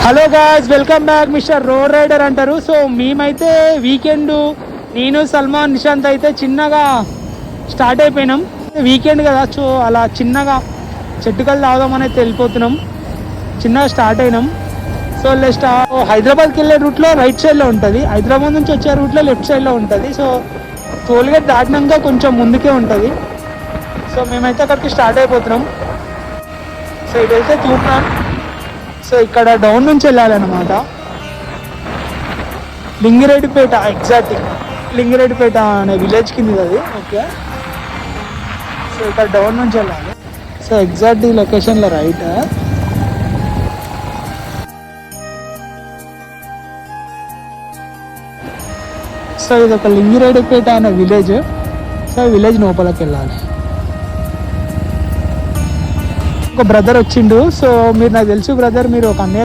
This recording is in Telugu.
Hello guys, welcome back. Mister road rider అంటారు. సో మేమైతే వీకెండ్ నేను సల్మాన్ నిశాంత్ అయితే చిన్నగా స్టార్ట్ అయిపోయినాం. వీకెండ్ కదా, సో అలా చిన్నగా చెట్టుకలు తాగుదామని అయితే వెళ్ళిపోతున్నాం. చిన్నగా స్టార్ట్ అయినాం. సో హైదరాబాద్కి వెళ్ళే రూట్లో రైట్ సైడ్లో ఉంటుంది, హైదరాబాద్ నుంచి వచ్చే రూట్లో లెఫ్ట్ సైడ్లో ఉంటుంది. సో టోల్గేట్ దాటినాక కొంచెం ముందుకే ఉంటుంది. సో మేమైతే అక్కడికి స్టార్ట్ అయిపోతున్నాం. సో ఇటు వెళ్తే తూప్రాన్. సో ఇక్కడ డౌన్ నుంచి వెళ్ళాలన్నమాట. లింగిరెడ్డిపేట, ఎగ్జాక్ట్ లింగిరెడ్డిపేట అనే విలేజ్ కింద అది. ఓకే, సో ఇక్కడ డౌన్ నుంచి వెళ్ళాలి. సో ఎగ్జాక్ట్ ఈ లొకేషన్లో రైట్. సో ఇది ఒక లింగిరెడ్డిపేట అనే విలేజ్. సో విలేజ్ లోపలికి వెళ్ళాలి. ఒక బ్రదర్ వచ్చిండు. సో మీరు నాకు తెలుసు బ్రదర్, మీరు ఒక అన్నయ్య